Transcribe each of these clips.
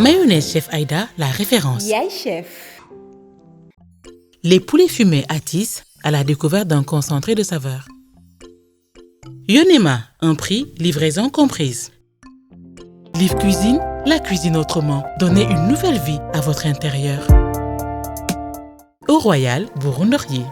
Mayonnaise Chef Aïda, la référence. Yaay chef. Les poulets fumés attissent à la découverte d'un concentré de saveurs. Yonema, un prix, livraison comprise. Live Cuisine, la cuisine autrement. Donnez une nouvelle vie à votre intérieur. Au Royal, Bourg-Laurier.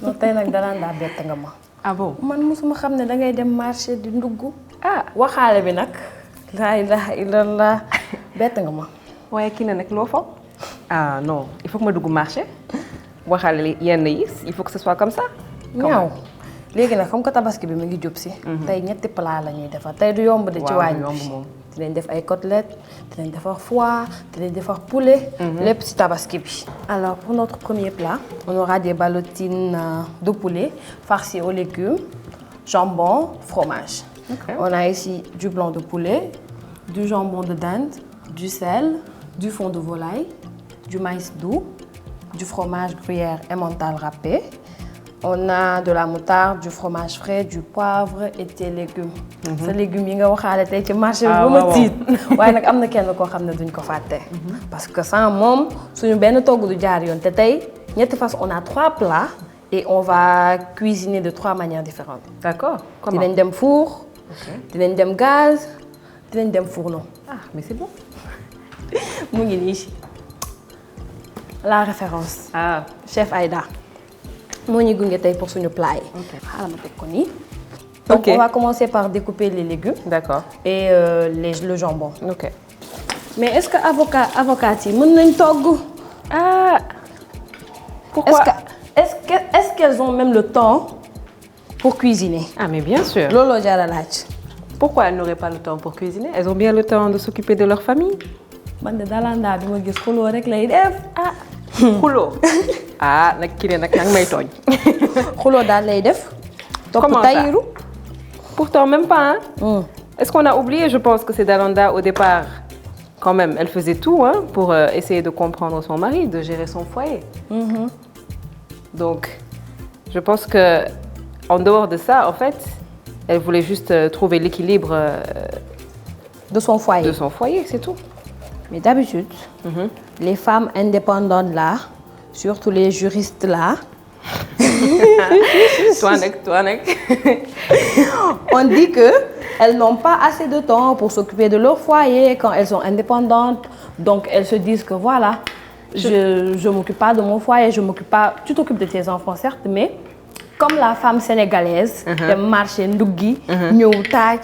non tey nag danaan daa bett nga ma. ah bon man mosuma xam ne dangay dem marché di ndugg. waxaale bi nag. laa ilaaha illallah bett nga ma. waaye kii na nag loo foog. ah non il faut que ma dugg marché waxaale yenn yi il faut que ce soit comme ça. ñaaw léegi nag comme que tabaski bi mu ngi jub si. tey ñetti plat la ñuy defar tey du yomb de. ci waañ bi moom. dinañ def ay côtelettes dinañ defar foie dinañ defar poulet. lépp ci tabaski bi. alors pour notre premier plat on aura des ballotines de poulet farcies aux légumes jambon fromage. Okay. On a ici du blanc de poulet du jambon de dinde du sel du fond de volaille du maïs doux du fromage gruyère emmental râpé. On a de la moutarde, du fromage frais, du poivre et des légumes. Ces légumes yi nga waxaale tey ci marché bi ba ma tiit. waaye nag am na kenn koo xam ne duñ ko fàtte. parce que sans moom suñu benn togg du jaar yoon te tey ñetti façon on a 3 plats et on va cuisiner de 3 manières différentes. D'accord. Comment? Dinañ dem four. dinañ dem gaz. dinañ dem fourneau. ah mais c'est bon. mu ngi nii la référence. Chef Aïda. moo ñuy gunge tey pour suñu plat yi. xaaral ma teg ko nii. donc on va commencer par découper les légumes. D'accord. et le jambon. ok. mais est-ce que avocat yi mën nañ togg. pourquoi est-ce qu'elles ont même le temps pour cuisiner. ah mais bien sûr. looloo jar a laaj. pourquoi elles n'auraient pas le temps pour cuisiner? Elles ont bien le temps de s'occuper de leur famille. man de dalandaa bi ma gis xuloo rek lay def. xuloo. nag kii ne nag yaa ngi may tooñ. xuloo daal lay def. Comment topp ça? tayiru. Pourtant même pas hein. Est-ce qu'on a oublié? Je pense que c'est Dalanda au départ. Quand même, elle faisait tout hein, pour essayer de comprendre son mari, de gérer son foyer. Donc, je pense que en dehors de ça, en fait, elle voulait juste trouver l'équilibre de son foyer. de son foyer, c'est tout. Mais d'habitude, les femmes indépendantes là, surtout les juristes là, toi nag. on dit que elles n'ont pas assez de temps pour s'occuper de leur foyer quand elles sont indépendantes. Donc elles se disent que voilà, je m'occupe pas de mon foyer, je m'occupe pas. Tu t'occupes de tes enfants certes, mais comme la femme sénégalaise, dem marché nduggi, ñëw taaj,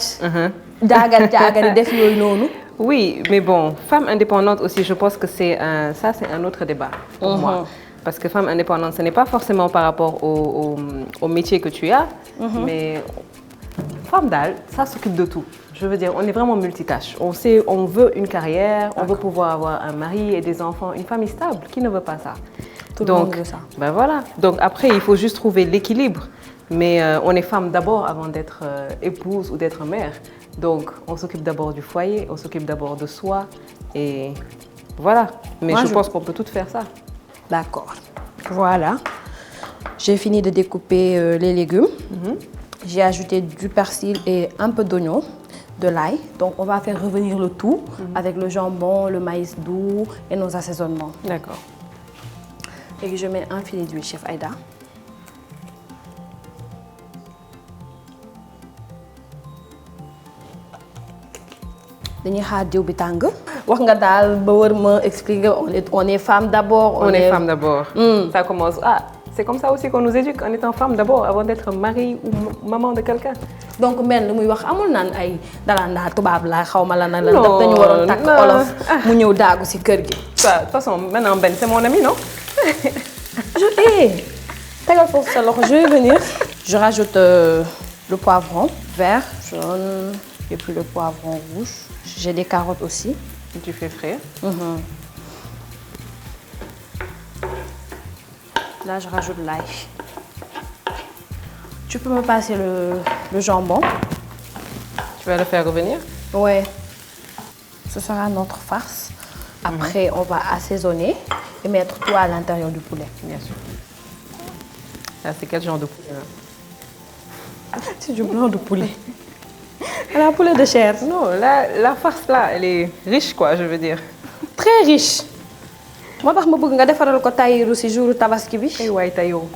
jaagar def yooyu noonu. Oui, mais bon, femme indépendante aussi, je pense que c'est un autre débat pour moi. Parce que femme indépendante, ce n'est pas forcément par rapport au métier que tu as, mais femme d'âle, ça s'occupe de tout. Je veux dire, on est vraiment multitâche. On veut une carrière, on veut pouvoir avoir un mari et des enfants, une famille stable. Qui ne veut pas ça? Tout le monde veut ça. Ben voilà. Donc après, il faut juste trouver l'équilibre. Mais on est femme d'abord avant d'être épouse ou d'être mère. Donc on s'occupe d'abord du foyer, on s'occupe d'abord de soi. Et voilà. Mais je pense qu'on peut tout faire ça. D'accord. Voilà. J'ai fini de découper les légumes. J'ai ajouté du persil et un peu d'oignon, de l'ail. Donc on va faire revenir le tout avec le jambon, le maïs doux et nos assaisonnements. D'accord. Et je mets un filet d'huile, Chef Aïda. dañuy xaar diw bi tàng. wax nga daal ba wër ma expliquer on est femme d'abord. On est femme d'abord. Ça commence. C'est comme ça aussi qu'on nous éduque en étant femme d'abord avant d'être mari ou maman de quelqu'un. donc mel li muy wax amul naan ay dalandaa tubaab la xaw ma la na la. daf dañu waroon takk olof mu ñëw daagu ci kër gi. De toute façon maintenant Ben c'est mon ami non. tegal foofu sa loxo je vais venir. je rajoute le poivron vert, jaune et puis le poivron rouge. J'ai des carottes aussi. Tu fais frire. Là, je rajoute l'ail. Tu peux me passer le jambon. Tu vas le faire revenir? Ouais. Ce sera notre farce. Après, on va assaisonner et mettre tout à l'intérieur du poulet. Bien sûr. Là, c'est quel genre de poulet là? C'est du blanc de poulet. Un poulet de chair. Non, la farce là, elle est riche quoi, je veux dire. Très riche. Moi, je veux que tu fasses le tailleur ce jour tabaski. Et ouais, taillot.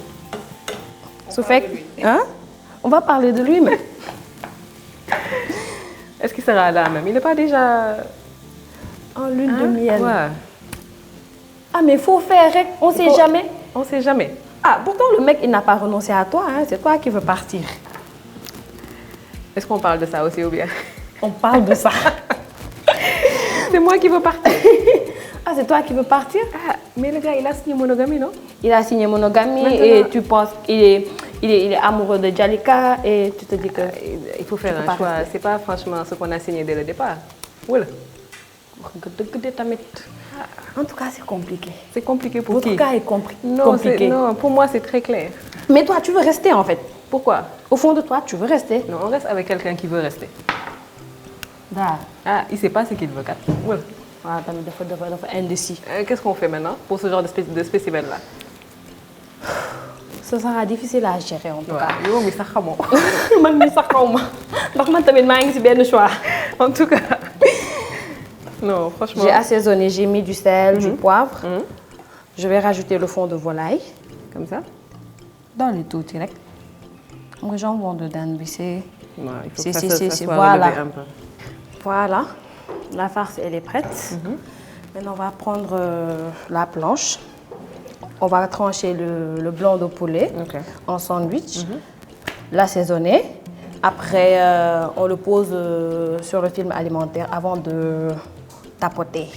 Hein? On va parler de lui, mais... Est-ce qu'il sera là même? Il n'est pas déjà... En lune de miel. Ouais. Ah, mais il faut faire, on ne sait jamais. On ne sait jamais. Ah, pourtant, le mec, il n'a pas renoncé à toi, hein. C'est toi qui veux partir. Est-ce qu'on parle de ça aussi ou bien? On parle de ça. C'est moi qui veux partir. Ah, c'est toi qui veux partir? Ah, mais le gars, il a signé monogamie, non? Il a signé monogamie. Maintenant, et tu penses qu'il est amoureux de Jalika et tu te dis que... Il faut faire un choix. C'est pas franchement ce qu'on a signé dès le départ. Voilà. En tout cas, c'est compliqué. C'est compliqué pour Votre qui? cas est compliqué. Non, pour moi, c'est très clair. Mais toi, tu veux rester en fait. Pourquoi? Au fond de toi, tu veux rester. Non, on reste avec quelqu'un qui veut rester. D'accord. Ah, il sait pas ce qu'il veut, Kat. Voilà. Ah, dafa indécis. Qu'est-ce qu'on fait maintenant pour ce genre de spécimen-là? Ce sera difficile à gérer en tout cas. Yo, mais ça xamoo. Man mi sax xaw ma ndax man tamit maa ngi ci benn choix. En tout cas. Non, franchement. J'ai assaisonné, j'ai mis du sel, du poivre. Je vais rajouter le fond de volaille. Comme ça? Dans le tout direct. Le jambon de Dan, c'est... Ouais, il faut que ça soit voilà. relevé un peu. Voilà. La farce, elle est prête. Maintenant, on va prendre la planche. On va trancher le blanc de poulet en sandwich. L'assaisonner. Après, on le pose sur le film alimentaire avant de tapoter.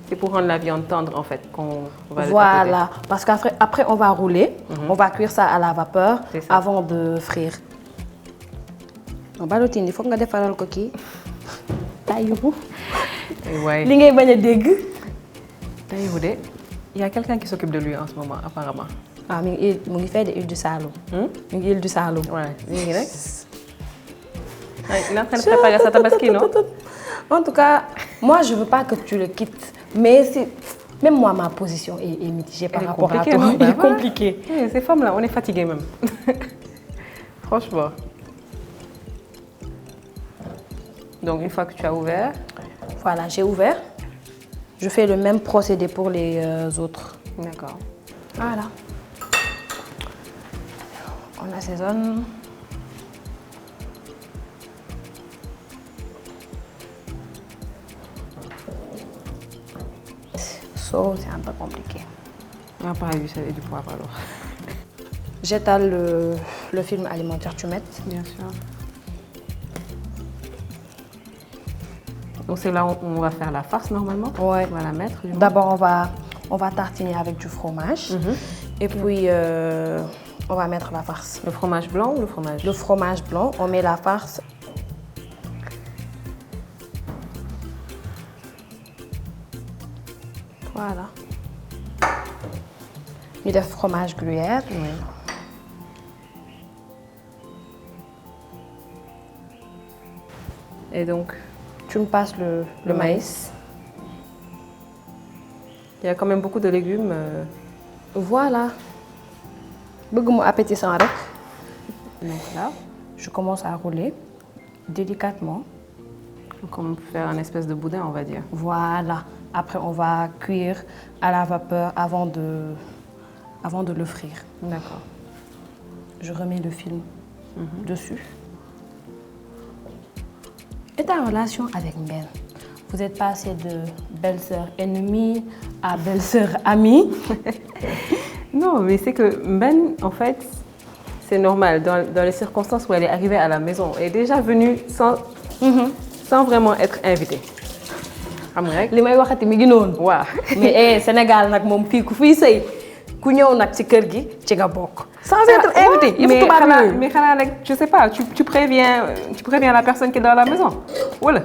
C'est pour rendre la viande tendre en fait qu'on va Voilà, le tapoter. parce qu'après on va rouler, on va cuire ça à la vapeur avant de frire. Balotine, il faut que tu fasses le coquille. Taillou. Ouais. Li ngay bañ a dégg. Taillou de. Il y a quelqu'un qui s'occupe de lui en ce moment apparemment. Ah, mu ngi fait de huile du Saloum. Mu ngi huile du Saloum. Ouais, léegi rek. Il est en train de préparer sa tabaski, non? En tout cas, moi je veux pas que tu le quittes, mais même moi ma position est mitigée par rapport à toi. Elle est compliquée. Ces femmes-là, on est fatiguées même. Franchement. Donc une fois que tu as ouvert. Voilà, j'ai ouvert. Je fais le même procédé pour les autres. D'accord. Voilà. On assaisonne. So, c'est un peu compliqué. On n'a pas eu ça et du poivre alors. J'étale le film alimentaire, tu mets. Bien sûr. Donc c'est là où on va faire la farce normalement. Ouais. On va la mettre. D'abord, on va tartiner avec du fromage. Et puis, on va mettre la farce. Le fromage blanc ou le fromage? Le fromage blanc, on met la farce. Voilà. Et le fromage gruyère. Oui. Et donc, tu me passes le maïs. Il y a quand même beaucoup de légumes. Voilà. Bëgg mu appétissant rek. Donc là, je commence à rouler délicatement. Comme faire un espèce de boudin, on va dire. Voilà. Après, on va cuire à la vapeur avant de le frire. D'accord. Je remets le film dessus. Et ta relation avec Mbène? Vous êtes passé de belle-sœur ennemie à belle-sœur amie? Non, mais c'est que Mbène, en fait, c'est normal. Dans les circonstances où elle est arrivée à la maison, elle est déjà venue sans vraiment être invitée. Xam nga rek li may waxati mi ngi noonu. waaw mais Sénégal nag moom fii ku fiy sëy ku ñëw nag ci kër gi ci nga bokk. sans être invité. mais xanaa nag je sais pas tu préviens la personne qui est dans la maison wala.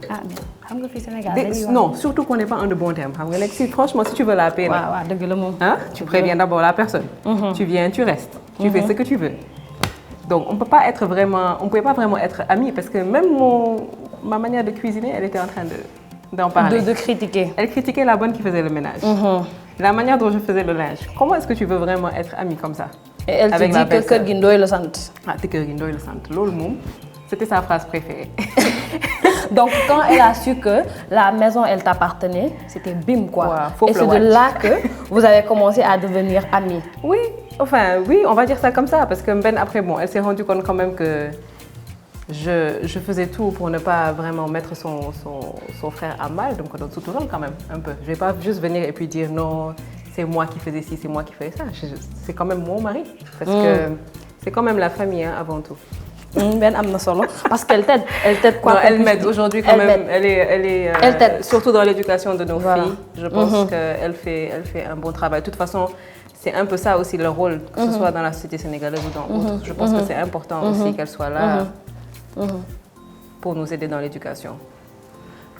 ah xam nga fii Sénégal non surtout qu'on n'est pas en de bon terme xam nga nag franchement si tu veux la paix nag. waaw dëgg la moom. Tu préviens d'abord la personne. Tu viens, tu restes. Tu fais ce que tu veux. Donc on pouvait pas vraiment être amis parce que même ma manière de cuisiner, elle était en train d'en parler. De critiquer. Elle critiquait la bonne qui faisait le ménage. La manière dont je faisais le linge. Comment est-ce que tu veux vraiment être amie comme ça? Et elle te dit que kër gi ndoy la sant. Ah, te kër gi ndoy la sant. Loolu moom, c'était sa phrase préférée. Donc quand elle a su que la maison elle t'appartenait, c'était bim quoi. Ouais, et c'est de là que vous avez commencé à devenir amis. Oui, enfin oui, on va dire ça comme ça parce que Ben après bon, elle s'est rendue compte quand même que je faisais tout pour ne pas vraiment mettre son frère à mal, donc on se tourne quand même un peu. Je vais pas juste venir et puis dire non, c'est moi qui faisais ci, c'est moi qui faisais ça. C'est quand même mon mari parce que c'est quand même la famille hein, avant tout. Ben amna solo parce qu'elle t'aide quoi. Non, elle m'aide aujourd'hui quand même. Elle t'aide surtout dans l'éducation de nos filles. Je pense qu'elle fait un bon travail. De toute façon, c'est un peu ça aussi leur rôle, que ce soit dans la société sénégalaise ou dans autre. Je pense que c'est important aussi qu'elle soit là pour nous aider dans l'éducation.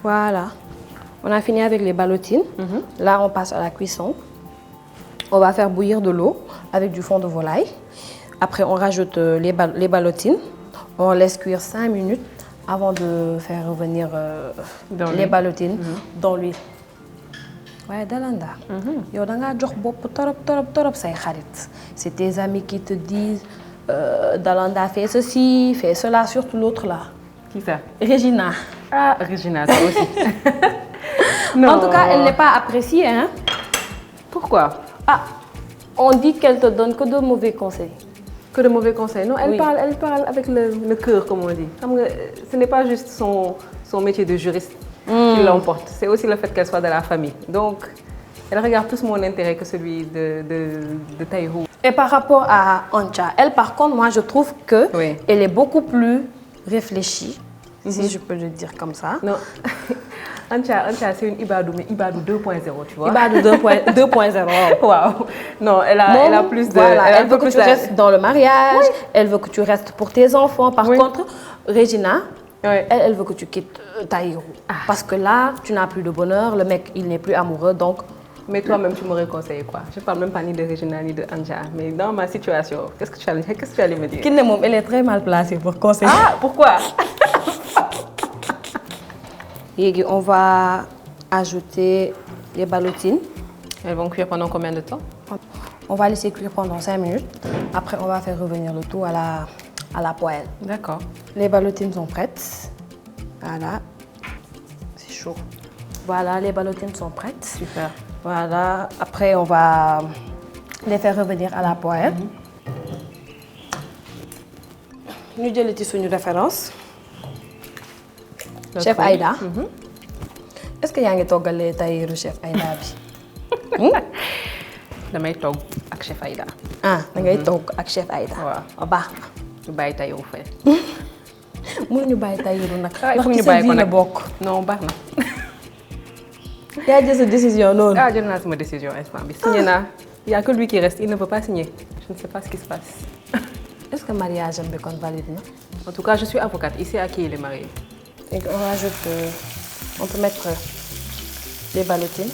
Voilà. On a fini avec les ballotines. Là, on passe à la cuisson. On va faire bouillir de l'eau avec du fond de volaille. Après, on rajoute les ballotines. On laisse cuire 5 minutes avant de faire revenir les ballotines dans l'huile. Ouais, Dalanda. Yo da nga jox bop torop say xarit. C'est tes amis qui te disent Dalanda fait ceci, fait cela, surtout l'autre là. Qui ça? Regina. Ah, Regina, toi aussi. Non. En tout cas, elle n'est pas appréciée, hein? Pourquoi? Ah, on dit qu'elle te donne que de mauvais conseils. Que de mauvais conseils. Non, elle parle avec le cœur, comme on dit. Ce n'est pas juste son métier de juriste qui l'emporte. C'est aussi le fait qu'elle soit de la famille. Donc, elle regarde plus mon intérêt que celui de Taïrou. Et par rapport à Ancha, elle, par contre, moi, je trouve qu'elle est beaucoup plus réfléchie, si je peux le dire comme ça. Non. Ancha, c'est une Ibadou, mais Ibadou 2.0, tu vois. Ibadou 2.0. Waouh. Non, elle a plus de... Voilà, elle veut que tu restes dans le mariage, elle veut que tu restes pour tes enfants. Par contre, Regina, elle veut que tu quittes Taïrou. Parce que là, tu n'as plus de bonheur, le mec, il n'est plus amoureux, donc... Mais toi-même, tu m'aurais conseillé quoi? Je ne parle même pas ni de Regina ni de Ancha, mais dans ma situation, qu'est-ce que tu allais me dire? Kiné, elle est très mal placée pour conseiller. Ah, pourquoi? Et on va ajouter les ballotines. Elles vont cuire pendant combien de temps? On va laisser cuire pendant 5 minutes. Après, on va faire revenir le tout à la poêle. D'accord. Les ballotines sont prêtes. Voilà. C'est chaud. Voilà, les ballotines sont prêtes. Super. Voilà. Après, on va les faire revenir à la poêle. Nous avons les tissus de référence. Chef Aïda. Est-ce que tu as toggalé Taïrou chef Aïda bi? Damay togg ak chef Aïda. Ah, da ngay togg ak chef Aïda. Waaw. Baax na. ñu bàyyi Taïrou fay. Mënuñu bàyyi Taïrou nag. il faut ñu bàyyi ko nag non baax na. yaa jël sa décision noonu. Ah, jël naa sama décision instant bi. Signé naa. Il n'y a que lui qui reste. Il ne peut pas signer. Je ne sais pas ce qui se passe. Est-ce que le mariage est valide? En tout cas, je suis avocate. Il sait à qui il est marié. Et on rajoute, on peut mettre les ballotines.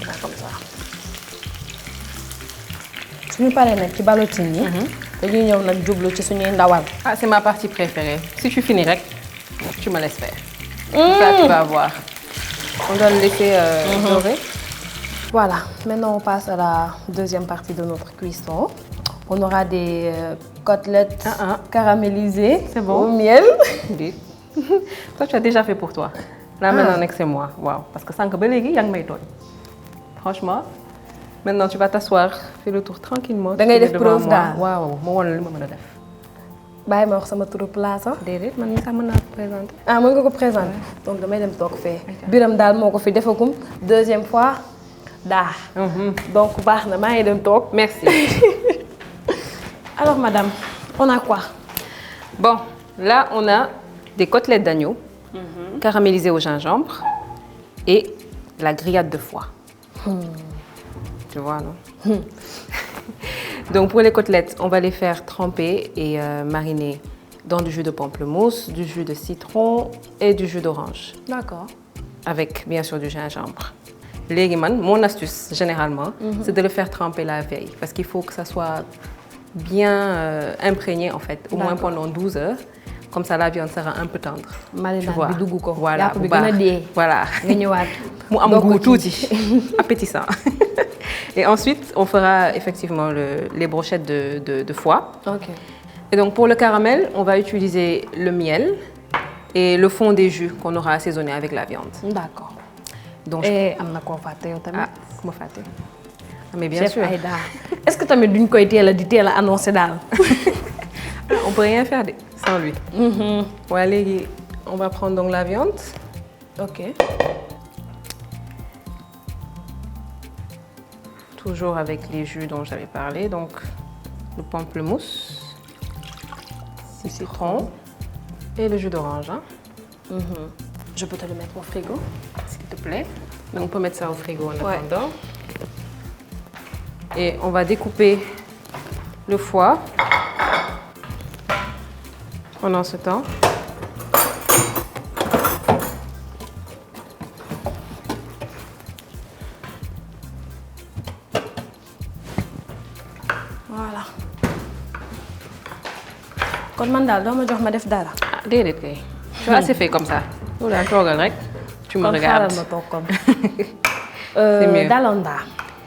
Là, comme ça. Si nous parlons de ballotines, ah, c'est ma partie préférée. Si tu finis rek, tu me laisses faire. Ça, tu vas voir. On doit le laisser dorer. Voilà. Maintenant, on passe à la deuxième partie de notre cuisson. On aura des côtelettes caramélisées au miel. Toi, tu as déjà fait pour toi. Là, maintenant, c'est moi. Wow. Parce que sans que belégui, yang may toy. Franchement, maintenant, tu vas t'asseoir, fais le tour tranquillement. Tu vas faire preuve là. Waouh, moi, je vais le faire. Bàyyi ma wax sama turu place ah. Déedéet, man sax mën naa ko présenter. Ah, mën nga ko présenter. Donc damay dem toog fee. Biram daal moo ko fi defagum. Deuxième fois daa. Donc baax na maa ngi dem toog. Merci. Alors madame, on a quoi? Bon, là on a des côtelettes d'agneau caramélisées au gingembre et la grillade de foie. Tu vois, non? Donc pour les côtelettes, on va les faire tremper et mariner dans du jus de pamplemousse, du jus de citron et du jus d'orange. D'accord. Avec bien sûr du gingembre. Léegi man, mon astuce généralement, c'est de le faire tremper la veille parce qu'il faut que ça soit bien imprégné en fait, au moins pendant 12 heures. Comme ça, la viande sera un peu tendre. Tu vois. Voilà, voilà. Mu am goût tuuti, appétissant. Et ensuite, on fera effectivement les brochettes de foie. Ok. Et donc pour le caramel, on va utiliser le miel et le fond des jus qu'on aura assaisonné avec la viande. D'accord. Donc, et am na koo fàtte yow tamit. Ah, ku ma fàtte. Mais bien Chef sûr. Aïda. Est-ce que tamit duñ koy teel a annoncé daal. On peut rien faire sans lui. Ouais, léegi, on va prendre donc la viande. Ok. Toujours avec les jus dont j'avais parlé, donc le pamplemousse, le citron et le jus d'orange. Hein. Je peux te le mettre au frigo? S'il te plaît. Donc on peut mettre ça au frigo en attendant. Et on va découper le foie pendant ce temps. Voilà. Kon man daal doo ma jox ma def dara. Ah, déedéet kay. Tu as assez fait comme ça. Yow daal toogal rek. Tu me regardes. Kon xaaral ma toog kon. C'est mieux.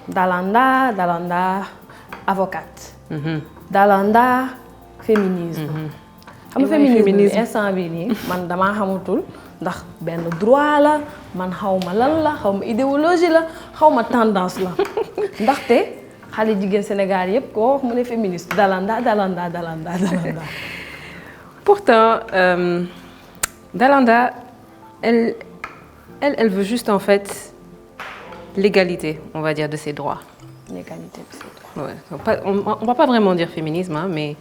Dalanda, avocate. Dalanda, féminisme. Xam nga féminisme instant bi nii man damaa xamatul ndax benn droit la man xaw ma lan la xaw ma idéologie la xaw ma tendance la ndaxte xale jigéen Sénégal yëpp koo wax mu ne féministe dalanda. Pourtant, Dalanda, elle veut juste en fait l'égalité, on va dire, de ses droits. L'égalité de ses droits. Ouais. On ne va pas vraiment dire féminisme, hein, mais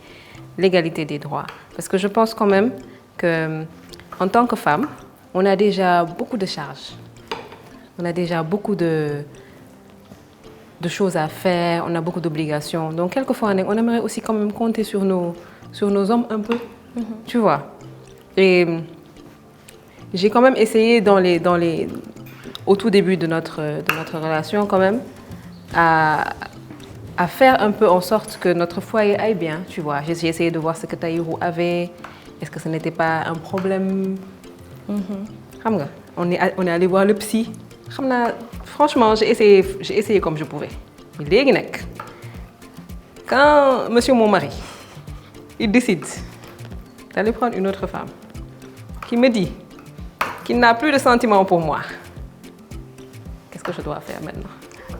l'égalité des droits. Parce que je pense quand même qu'en tant que femme, on a déjà beaucoup de charges. On a déjà beaucoup de choses à faire, on a beaucoup d'obligations. Donc quelquefois, on aimerait aussi quand même compter sur nos hommes un peu, tu vois. Et j'ai quand même essayé au tout début de notre relation quand même à faire un peu en sorte que notre foyer aille bien, tu vois. J'ai essayé de voir ce que Tahirou avait, est-ce que ce n'était pas un problème. On est allé voir le psy. Franchement, j'ai essayé comme je pouvais. Mais léegi nag, quand monsieur mon mari, il décide d'aller prendre une autre femme, qui me dit qu'il n'a plus de sentiments pour moi, qu'est-ce que je dois faire maintenant?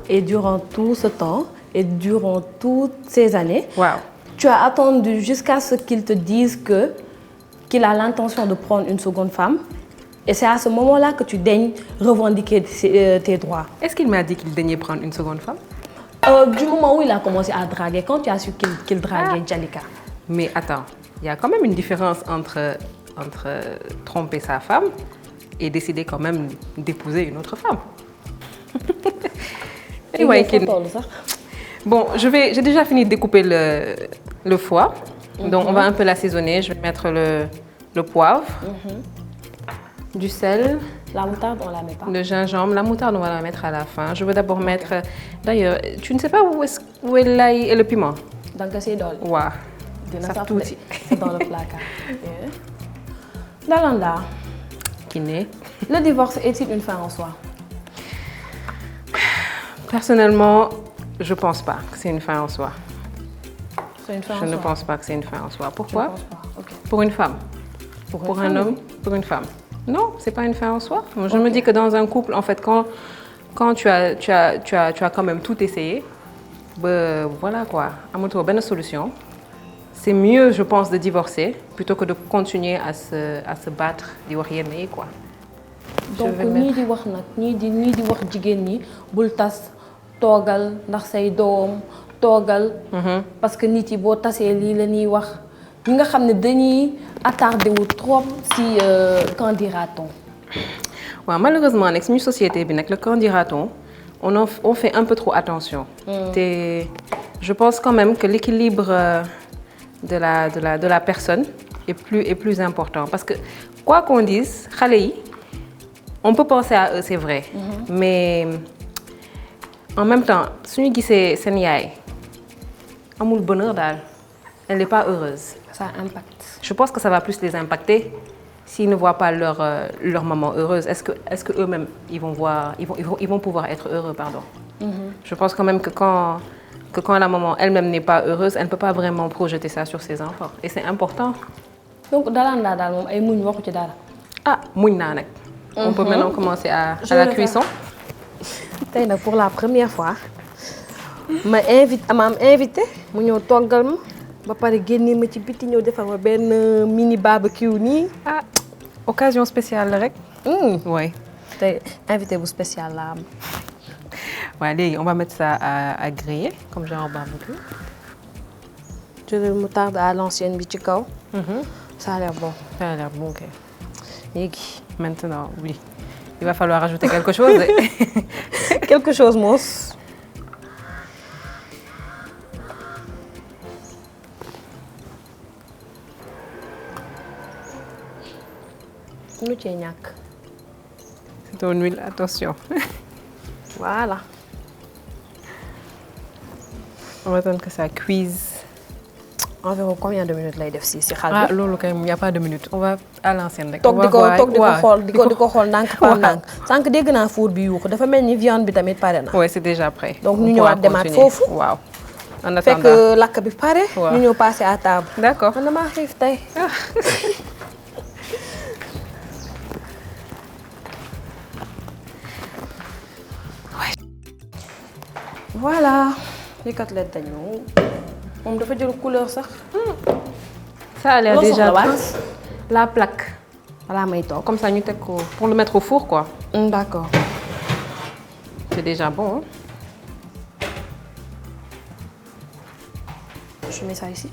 Et durant tout ce temps, et durant toutes ces années, Wow. Tu as attendu jusqu'à ce qu'il te dise qu'il a l'intention de prendre une seconde femme. Et c'est à ce moment-là que tu daignes revendiquer tes droits. Est-ce qu'il m'a dit qu'il daignait prendre une seconde femme? Du moment où il a commencé à draguer, quand tu as su qu'il draguait Jalika. Mais attends, il y a quand même une différence entre tromper sa femme et décider quand même d'épouser une autre femme. Bon, j'ai déjà fini de découper le foie. Donc on va un peu l'assaisonner. Je vais mettre le poivre, du sel. La moutarde, on la met pas. Le gingembre. La moutarde, on va la mettre à la fin. Je veux d'abord mettre... D'ailleurs, tu ne sais pas où est l'ail et le piment? Donc c'est dans Ouais. Ça tout dans le placard. Dalanda. Kiné. Le divorce est-il une fin en soi? Personnellement, je ne pense pas que c'est une fin en soi. C'est une fin en Je soi. ne pense pas que c'est une fin en soi. Je Pourquoi? ne pense pas. Okay. Pour une femme. Pour un homme, pour une femme. Non, c'est pas une fin en soi. Je me dis que dans un couple, en fait, quand tu as quand même tout essayé, voilà quoi, à bonne solution. C'est mieux, je pense, de divorcer plutôt que de continuer à se battre, di wax yenn yi quoi. Donc ñii di wax nag ñii di wax jigéen ñi bul tas toogal ndax say doom toogal. Parce que nit yi boo tasee lii la ñuy wax ñi nga xam ne dañuy attardé wu trop si qu'en dira-t-on. Ouais, malheureusement avec suñu société bi nag le qu'en dira-t-on on fait un peu trop attention. Et je pense quand même que l'équilibre de la personne est plus important parce que quoi qu'on dise xale yi on peut penser à eux, c'est vrai. Mais en même temps, suñu gisee seen yaay amul bonheur daal. elle n'est pas heureuse. Ça impacte. Je pense que ça va plus les impacter s'ils ne voient pas leur maman heureuse. Est-ce que eux-mêmes ils vont pouvoir être heureux, pardon. Je pense quand même que quand la maman elle-même n'est pas heureuse, elle ne peut pas vraiment projeter ça sur ses enfants. Et c'est important. Donc Dalanda daal moom ay muñ waxu ci dara. Ah, muñ naa nag. On peut maintenant commencer à la cuisson. Tey nag pour la première fois ma am invité mu ñëw toggal ma ba pare génne ma ci biti ñëw defal ma benn mini barbecue nii. Ah, occasion spéciale la rek. Oui. Tey invité bu spécial la am. Ouais, léegi on va mettre ça à griller comme genre barbecue. Jëlal moutarde à l'ancienne bi ci kaw. Ça a l'air bon. Ça a l'air bon, ok. Léegi Maintenant, oui. Il va falloir ajouter quelque chose. quelque chose mos. Nu cee ñàkk. C'est ton huile, attention. Voilà. On va attendre que ça cuise. Environ combien de minutes lay def si xal Ah, bi? loolu kay il n'y a pas de minutes. On va à l'ancienne rek. toog di ko xool di ko xool ndànk par ndànk. Sànq dégg naa four bi yuuxu dafa mel ni viande bi tamit pare na. Oui, c'est déjà prêt. Donc ñu ñëwaat demaat foofu. Waaw. En Fekk attendant. lakk bi pare. Waaw. ñu ñëw passer à table. D'accord. Man damaa xiif tey. Voilà. Les côtelettes dañu moom dafa jël couleur sax. Ça a l'air Loo déjà soxla waat? prêt. La plaque. Balaa may toog. Comme ça, ñu teg ko pour le mettre au four, quoi. D'accord. C'est déjà bon. Je mets ça ici.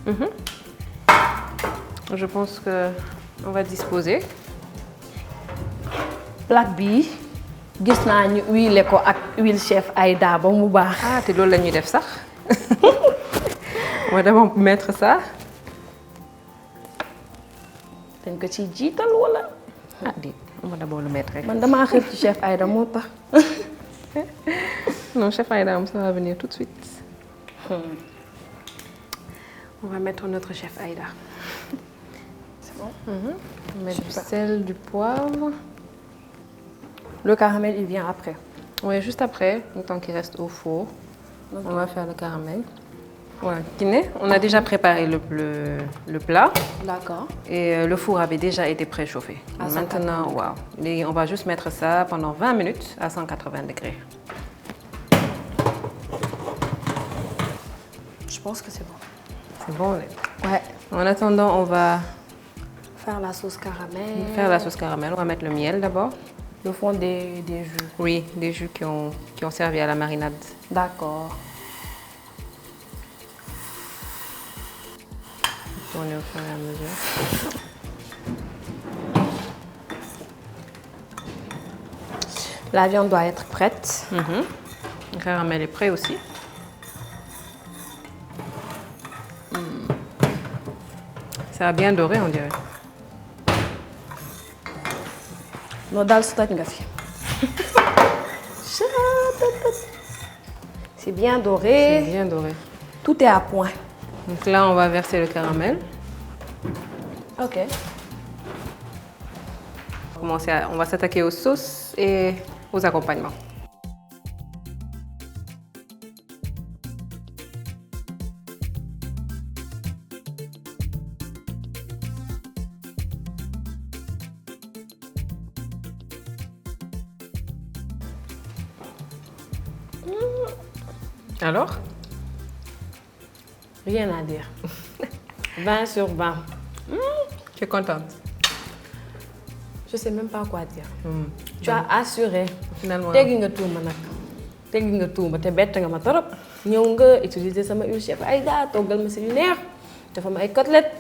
Je pense que on va disposer. Plaque bi gis naa ñu huilé ko ak huile chef Aïda ba mu baax. Ah, te loolu la ñuy def sax. On va d'abord mettre ça. dañ ko ciy jiital wala. Ah, déet. On va d'abord le mettre rek. Man damaa xër ci chef Aïda moo tax. Non, chef Aïda, ça va venir tout de suite. On va mettre notre chef Aïda. C'est bon. On va mettre du sel, du poivre. Le caramel il vient après. Oui, juste après, le temps qu'il reste au four. Okay. On va faire le caramel. Voilà, Kiné, on a déjà préparé le plat. D'accord. Et le four avait déjà été préchauffé. À Maintenant, wow. Et on va juste mettre ça pendant 20 minutes à 180 degrés. Je pense que c'est bon. C'est bon, là. Ouais. En attendant, on va Faire la sauce caramel. faire la sauce caramel. On va mettre le miel d'abord. Le fond des jus. Oui, des jus qui ont servi à la marinade. D'accord. Tourner au fur et à mesure. La viande doit être prête. Le caramel est prêt aussi. Ça a bien doré, on dirait. Non daal su toj nga fi. C'est bien doré. C'est bien doré. Tout est à point. Donc là, on va verser le caramel. Ok. On va s'attaquer aux sauces et aux accompagnements. Alors? Rien à dire. 20 sur 20. Tu es contente? Je sais même pas quoi dire. Tu as assuré. Finalement. teggi nga tuuma nag. teggi nga tuuma te bett nga ma torop. ñëw nga utiliser sama huile chef Aïda toggal ma si yu neex. dafa ma ay côtelettes.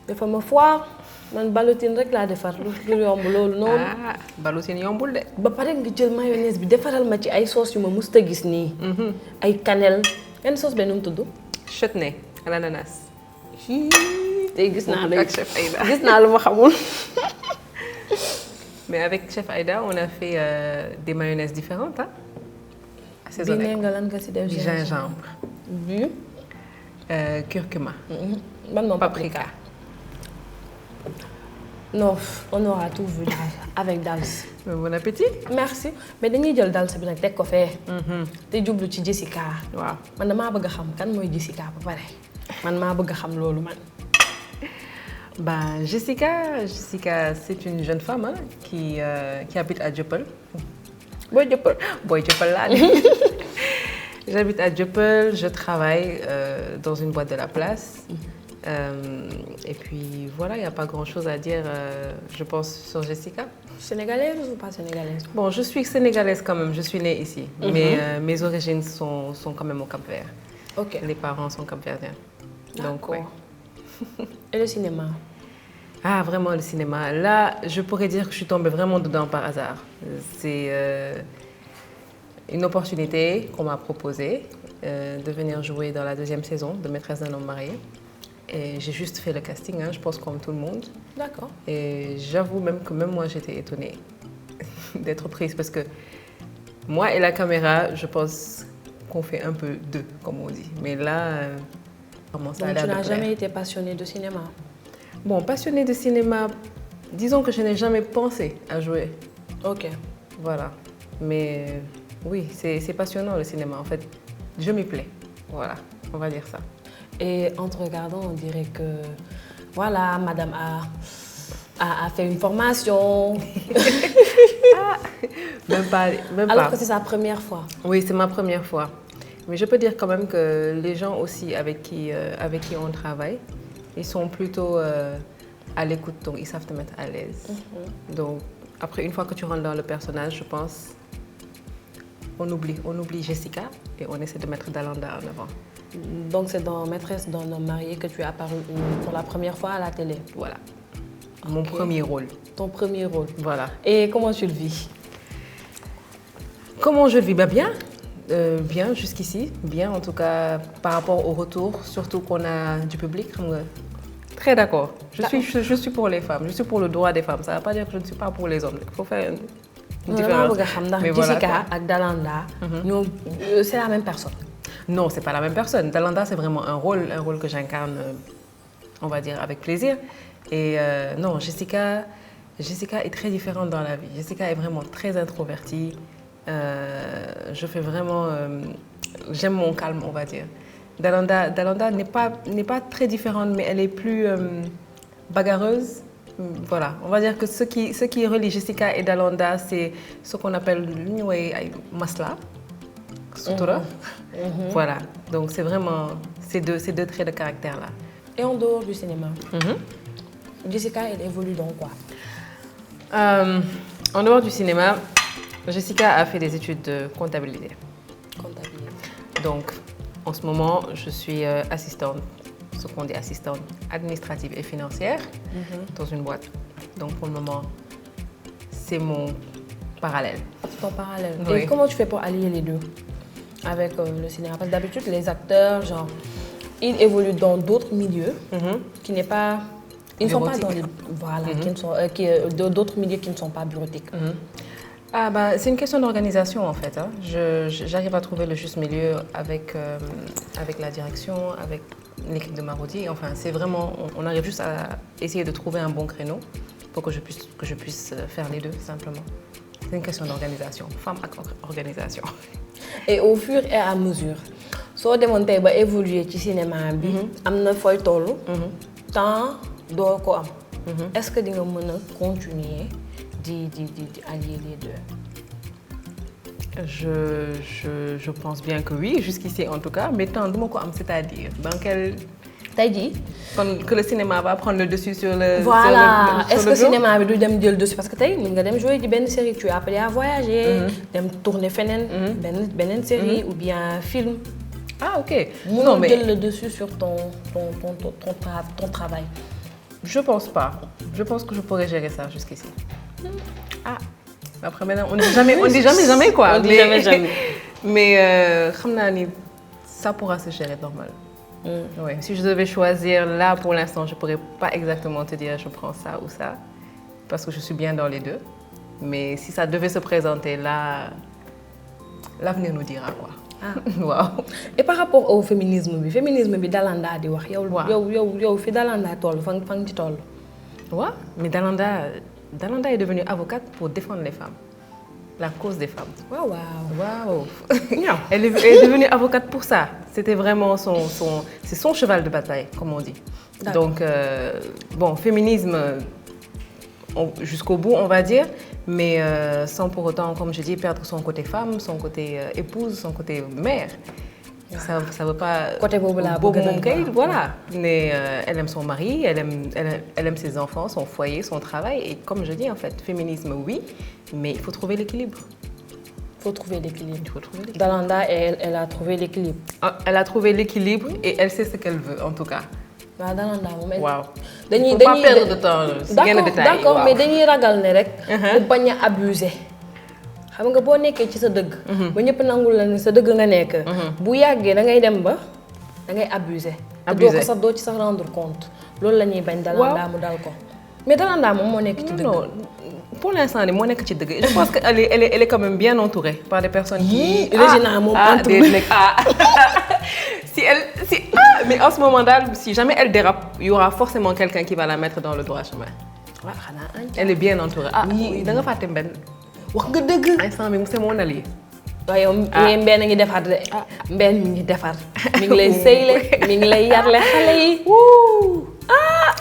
dafa ma foie. man ballotine rek laa defar lu yomb loolu noonu. Ah, ballotine yombul de. ba pare nga jël mayonnaise bi defaral ma ci ay sauce yu ma musta gis nii. ay cannelle. yenn sauce benn nu mu tudd. Chutney à l'ananas. tey gis naa Avec chef Aïda. gis naa lu ma xamul. Mais avec chef Aïda, on a fait des mayonnaises différentes. Hein? bii Assaisonnées. nee nga lan nga si def Du gingembre. bu Curcuma. Man mon paprika. Non, on aura tout vu avec Dals. Bon appétit. Merci mais dañuy jël Dals bi nag teg ko fee. te jublu ci Jessica. waaw man damaa bëgg a xam kan mooy Jessica ba pare man maa bëgg a xam loolu man. Ben, Jessica, c'est une jeune femme hein, qui habite à Dieuppeul. Boy Dieuppeul. Boy Dieuppeul là. J'habite à Dieuppeul, je travaille dans une boîte de la place. Et puis voilà, il n'y a pas grand-chose à dire, je pense, sur Jessica. Sénégalaise ou pas sénégalaise? Bon, je suis sénégalaise quand même, je suis née ici. Mais mes origines sont quand même au Cap-Vert. Ok. Les parents sont capverdiens. Donc, ouais. Et le cinéma? Ah, vraiment le cinéma. Là, je pourrais dire que je suis tombée vraiment dedans par hasard. C'est une opportunité qu'on m'a proposée de venir jouer dans la 2e saison de Maîtresse d'un homme marié. Et j'ai juste fait le casting, hein, je pense comme tout le monde. D'accord. Et j'avoue même que même moi, j'étais étonnée d'être prise parce que moi et la caméra, je pense qu'on fait un peu deux, comme on dit. Mais là, comment ça a l'air de plaire. Donc tu n'as jamais été passionnée de cinéma? Bon, passionnée de cinéma, disons que je n'ai jamais pensé à jouer. Ok. Voilà. Mais oui, c'est passionnant le cinéma. En fait, je m'y plais. Voilà, on va dire ça. Et en te regardant, on dirait que, voilà, madame a fait une formation. Même pas. Alors que c'est sa première fois. Oui, c'est ma première fois. Mais je peux dire quand même que les gens aussi avec qui on travaille, ils sont plutôt à l'écoute, donc ils savent te mettre à l'aise. Donc, après, une fois que tu rentres dans le personnage, je pense, on oublie Jessica et on essaie de mettre Dalanda en avant. Donc c'est dans Maîtresse d'un homme marié que tu es apparue pour la première fois à la télé? Voilà. Mon premier rôle. Ton premier rôle. Voilà. Et comment tu le vis? Comment je le vis? Bien. Bien jusqu'ici. Bien en tout cas par rapport au retour, surtout qu'on a du public. Très d'accord. Je suis pour les femmes. Je suis pour le droit des femmes. Ça ne veut pas dire que je ne suis pas pour les hommes. Il faut faire une différence. Mais Jessica et Dalanda, c'est la même personne? Non, c'est pas la même personne. Dalanda, c'est vraiment un rôle que j'incarne, on va dire, avec plaisir. Et non, Jessica est très différente dans la vie. Jessica est vraiment très introvertie. Je fais vraiment... j'aime mon calme, on va dire. Dalanda n'est pas très différente, mais elle est plus bagarreuse. Voilà, on va dire que ce qui relie Jessica et Dalanda, c'est ce qu'on appelle masla, sutura. Voilà, donc c'est vraiment ces deux traits de caractère-là. Et en dehors du cinéma, Jessica, elle évolue dans quoi? En dehors du cinéma, Jessica a fait des études de comptabilité. Donc, en ce moment, je suis assistante, ce qu'on dit assistante administrative et financière dans une boîte. Donc, pour le moment, c'est mon parallèle. Ton parallèle. Oui. Et comment tu fais pour allier les deux avec le cinéma? Parce que d'habitude, les acteurs, genre, ils évoluent dans d'autres milieux qui n'est pas... Ils ne sont pas dans les... Voilà, d'autres milieux qui ne sont pas bureautiques. Ah bah, c'est une question d'organisation en fait. Hein. J'arrive à trouver le juste milieu avec la direction, avec l'équipe de Marodi. Enfin, c'est vraiment, on arrive juste à essayer de trouver un bon créneau pour que je puisse faire les deux simplement. C'est une question d'organisation, femme avec organisation. Et au fur et à mesure, si on demande à évoluer dans le cinéma, temps doo ko am. Est-ce que tu vas continuer d'allier les deux? Je pense bien que oui, jusqu'ici en tout cas. Mais tant de ko am, c'est-à-dire dans quel... T'as dit que le cinéma va prendre le dessus sur le... Voilà. Est-ce que le cinéma va prendre le dessus? Parce que tu vas jouer une série, tu es appelé à voyager, tourner une série ou bien un film. Ah ok. Non, mais le dessus sur ton travail. Je pense pas. Je pense que je pourrais gérer ça jusqu'ici. Ah. Après maintenant, on dit jamais quoi. On dit jamais. Mais ça pourra se gérer normal. Ouais. Si je devais choisir là pour l'instant, je pourrais pas exactement te dire je prends ça ou ça parce que je suis bien dans les deux. Mais si ça devait se présenter là, l'avenir nous dira quoi. Wow. Et par rapport au féminisme bi Dalanda di wax yow fi Dalanda toll fa nga ci toll. Ouais, mais Dalanda est devenue avocate pour défendre les femmes, la cause des femmes. Wow. Elle est devenue avocate pour ça. C'était vraiment c'est son cheval de bataille, comme on dit. Donc, bon, féminisme jusqu'au bout, on va dire, mais sans pour autant, comme je dis, perdre son côté femme, son côté épouse, son côté mère. Ça veut pas... Côté voilà. Mais elle aime son mari, elle aime ses enfants, son foyer, son travail. Et comme je dis, en fait, féminisme, oui, mais il faut trouver l'équilibre. Dalanda, elle a trouvé l'équilibre. Elle a trouvé l'équilibre et elle sait ce qu'elle veut, en tout cas. Dalanda, wow. Il faut pas perdre de temps. D'accord, mais dañuy ragal ne rek bu bañ a abuser. Xam nga boo nekkee ci sa dëgg ba ñëpp nangul la ni sa dëgg nga nekk bu yàggee da ngay dem ba da ngay abuser te doo ci sax rendre compte loolu la ñuy bañ Dalanda mu dal ko mais Dalanda moom moo nekk ci dëgg pour l'instant moo nekk ci dëgg je pense que elle est quand même bien entourée par des personnes qui Régina moom mais en ce moment là si jamais elle dérape il y aura forcément quelqu'un qui va la mettre dans le droit chemin. Elle est bien entourée da nga fàtte mbenn wax nga dëgg instant bi c'est mon allié. waaye yow mbenn ngi defar de mbenn mi ngi defar mi ngi lay sëyle mi ngi lay yarle xale yi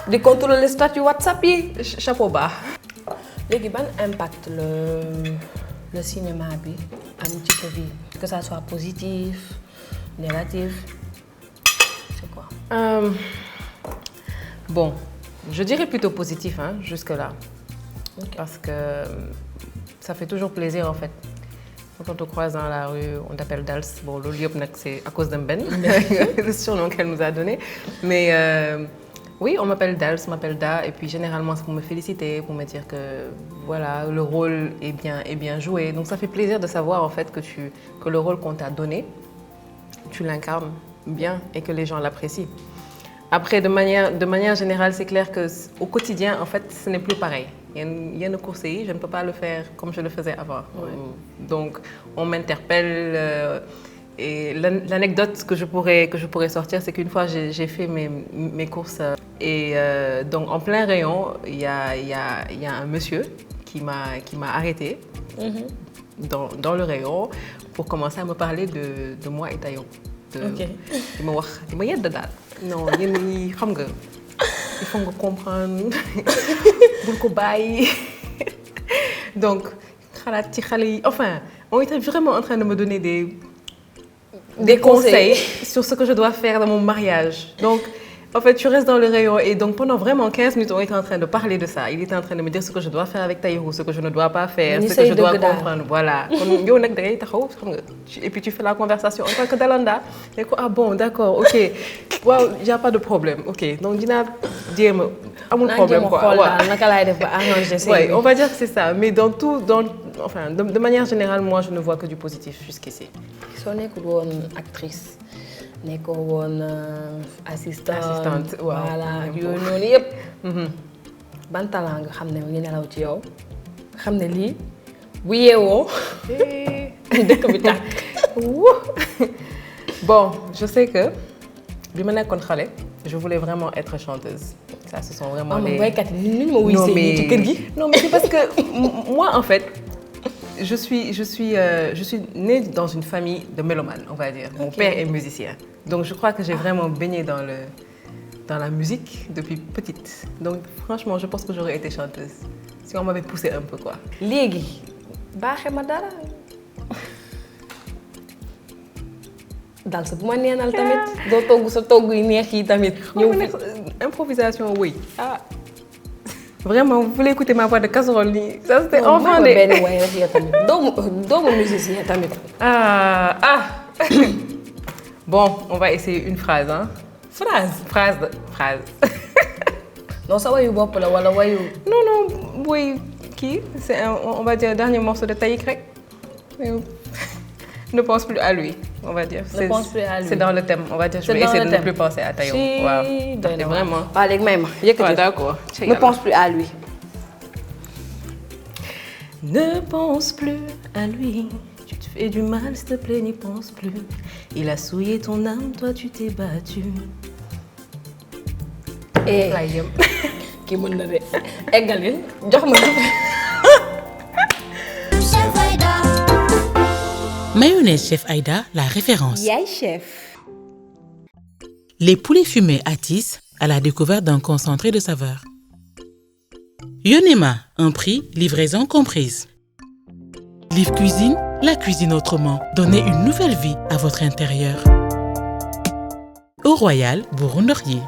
di contrôler statut WhatsApp yi chapeau bas. léegi ban impact le cinéma bi am ci sa vie que ça soit positif négatif c'est quoi bon je dirais plutôt positif hein, jusque là parce que ça fait toujours plaisir en fait. Quand on te croise dans la rue, on t'appelle Dals. Bon, le lieu c'est à cause d'un Ben, le surnom qu'elle nous a donné. Mais oui, on m'appelle Dals, on m'appelle Da, et puis généralement c'est pour me féliciter, pour me dire que voilà, le rôle est bien joué. Donc ça fait plaisir de savoir en fait que le rôle qu'on t'a donné, tu l'incarnes bien et que les gens l'apprécient. Après, de manière générale, c'est clair qu'au quotidien, en fait, ce n'est plus pareil. Il y a une course, je ne peux pas le faire comme je le faisais avant. Ouais. Donc, on m'interpelle. Et l'anecdote que je pourrais sortir, c'est qu'une fois, j'ai fait mes courses. Et donc, en plein rayon, il y a un monsieur qui m'a arrêtée dans le rayon pour commencer à me parler de moi et Tayo. Il m'a dit non, il faut comprendre. Donc, enfin, on était vraiment en train de me donner des conseils sur ce que je dois faire dans mon mariage. Donc, en fait, tu restes dans le rayon et donc pendant vraiment 15 minutes, on était en train de parler de ça. Il était en train de me dire ce que je dois faire avec Taïrou, ce que je ne dois pas faire, ce que je dois comprendre. Voilà. Et puis tu fais la conversation en tant que Dalanda. Ah bon, d'accord, ok. Wow, il n'y a pas de problème. Ok, donc Dina, dis-moi, mon problème quoi. Ouais, on va dire que c'est ça. Mais dans tout, enfin, de manière générale, moi, je ne vois que du positif jusqu'ici. Si on est une actrice, nekkoo woon assistante voilà yooyu noonu yëpp ban talent nga xam ne ngi nelaw ci yow xam ne lii bu yeewoo dëkk bi tàkk bon je sais que bi ma nekkoon xale je voulais vraiment être chanteuse ça ce sont vraiment les waykat yi ni ñu ma wuy see ci kër gi non mais c'est parce que moi en fait je suis née dans une famille de mélomanes, on va dire. Mon père est musicien. Donc je crois que j'ai vraiment baigné dans la musique depuis petite. Donc franchement, je pense que j'aurais été chanteuse. Si on m'avait poussé un peu quoi. Légui, baaxe ma dara. Dal sa bu ma neenal tamit doo togg sa togg yu neex yi tamit. Improvisation oui. Ah. Vraiment, vous voulez écouter ma voix de casserole? Ça c'était enfant de... Bon, on va essayer une phrase. Hein? Phrase. Non, ça va y bop la wala wayu. Non, oui, qui? C'est on va dire le dernier morceau de Taïk rek. Ne pense plus à lui, on va dire. Ne pense plus à lui. C'est dans le thème, on va dire. Je vais essayer de ne plus penser à Tayo. Wow. Vraiment. Allez, même. D'accord. Ne pense plus à lui. Ne pense plus à lui. Tu te fait du mal, s'il te plaît, n'y pense plus. Il a souillé ton âme, toi tu t'es battu. Eh, kii mën na de eggalil jox ma Mayonnaise Chef Aïda, la référence. yaay chef. Les poulets fumés attissent à la découverte d'un concentré de saveur. Yonema, un prix, livraison comprise. Liv Cuisine, la cuisine autrement. Donnez une nouvelle vie à votre intérieur. Au Royal, Bourg-en-Laurier.